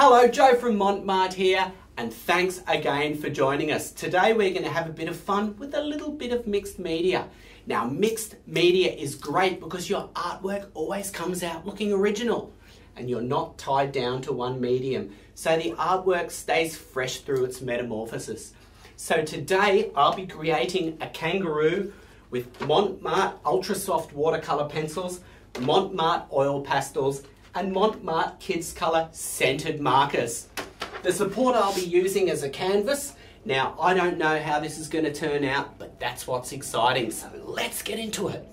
Hello, Joe from Mont Marte here, and thanks again for joining us. Today we're going to have a bit of fun with a little bit of mixed media. Now, mixed media is great because your artwork always comes out looking original and you're not tied down to one medium, so the artwork stays fresh through its metamorphosis. So today I'll be creating a kangaroo with Mont Marte Ultra Soft watercolour pencils, Mont Marte oil pastels, and Mont Marte Kids Colour scented markers. The support I'll be using is a canvas. Now, I don't know how this is going to turn out, but that's what's exciting, so let's get into it.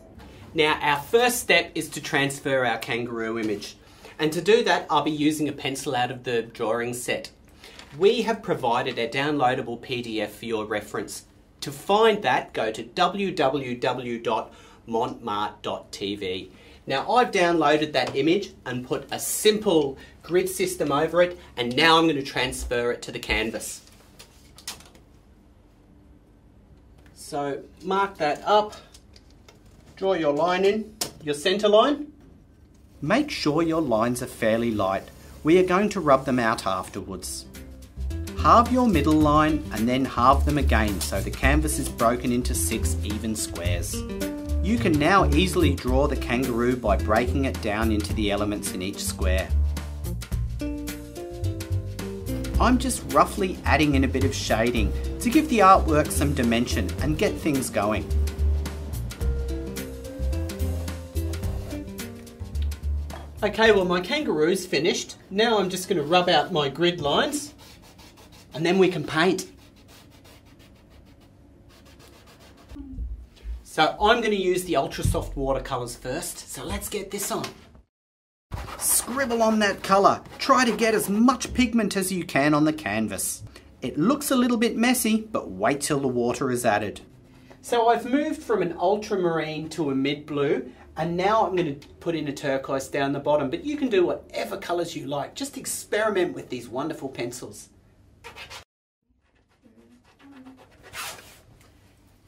Now, our first step is to transfer our kangaroo image. And to do that, I'll be using a pencil out of the drawing set. We have provided a downloadable PDF for your reference. To find that, go to www.montmarte.tv. Now, I've downloaded that image and put a simple grid system over it, and now I'm going to transfer it to the canvas. So mark that up, draw your line in, your centre line. Make sure your lines are fairly light. We are going to rub them out afterwards. Halve your middle line and then halve them again so the canvas is broken into 6 even squares. You can now easily draw the kangaroo by breaking it down into the elements in each square. I'm just roughly adding in a bit of shading to give the artwork some dimension and get things going. Okay, well, my kangaroo's finished. Now I'm just going to rub out my grid lines and then we can paint. So I'm going to use the Ultra Soft watercolours first, so let's get this on. Scribble on that colour. Try to get as much pigment as you can on the canvas. It looks a little bit messy, but wait till the water is added. So I've moved from an ultramarine to a mid-blue, and now I'm going to put in a turquoise down the bottom, but you can do whatever colours you like. Just experiment with these wonderful pencils.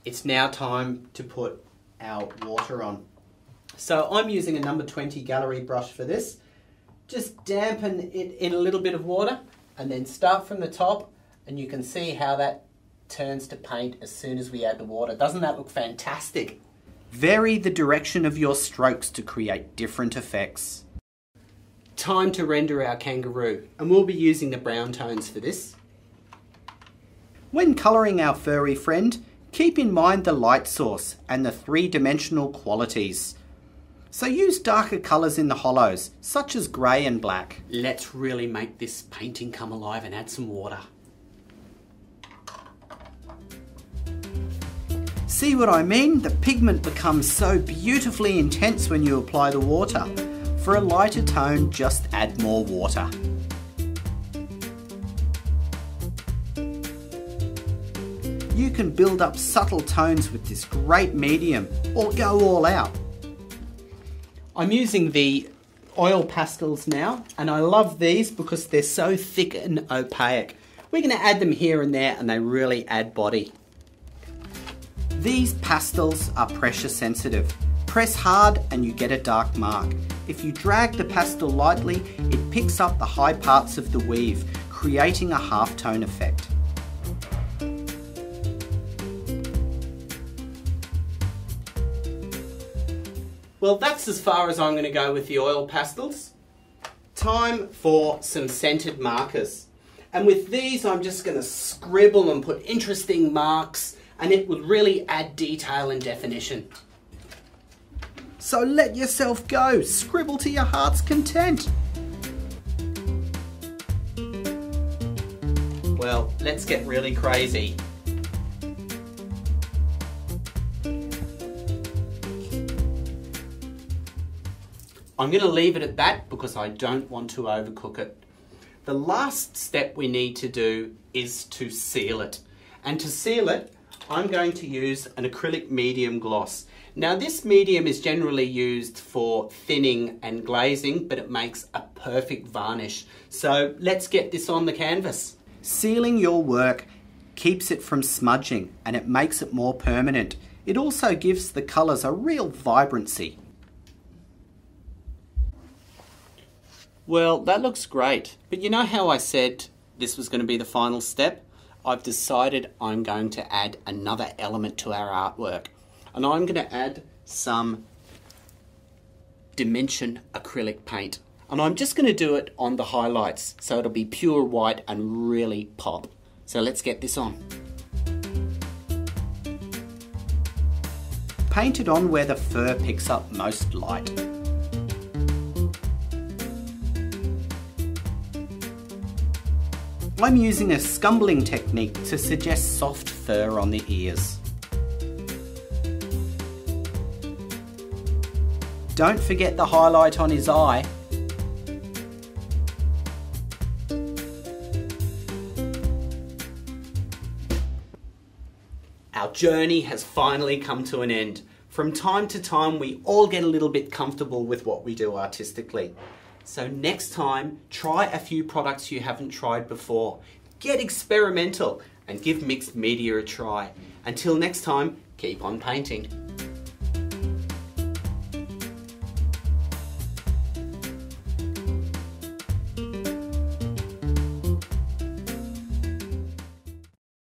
It's now time to put our water on. So I'm using a number 20 gallery brush for this. Just dampen it in a little bit of water and then start from the top, and you can see how that turns to paint as soon as we add the water. Doesn't that look fantastic? Vary the direction of your strokes to create different effects. Time to render our kangaroo, and we'll be using the brown tones for this. When colouring our furry friend, keep in mind the light source and the three-dimensional qualities. So use darker colours in the hollows, such as grey and black. Let's really make this painting come alive and add some water. See what I mean? The pigment becomes so beautifully intense when you apply the water. For a lighter tone, just add more water. You can build up subtle tones with this great medium, or go all out. I'm using the oil pastels now, and I love these because they're so thick and opaque. We're going to add them here and there, and they really add body. These pastels are pressure sensitive. Press hard and you get a dark mark. If you drag the pastel lightly, it picks up the high parts of the weave, creating a halftone effect. Well, that's as far as I'm going to go with the oil pastels. Time for some scented markers. And with these, I'm just going to scribble and put interesting marks, and it will really add detail and definition. So let yourself go. Scribble to your heart's content. Well, let's get really crazy. I'm going to leave it at that because I don't want to overcook it. The last step we need to do is to seal it. And to seal it, I'm going to use an acrylic medium gloss. Now, this medium is generally used for thinning and glazing, but it makes a perfect varnish. So let's get this on the canvas. Sealing your work keeps it from smudging and it makes it more permanent. It also gives the colours a real vibrancy. Well, that looks great. But you know how I said this was going to be the final step? I've decided I'm going to add another element to our artwork. And I'm going to add some dimension acrylic paint. And I'm just going to do it on the highlights, so it'll be pure white and really pop. So let's get this on. Paint it on where the fur picks up most light. I'm using a scumbling technique to suggest soft fur on the ears. Don't forget the highlight on his eye. Our journey has finally come to an end. From time to time, we all get a little bit comfortable with what we do artistically. So next time, try a few products you haven't tried before. Get experimental and give mixed media a try. Until next time, keep on painting.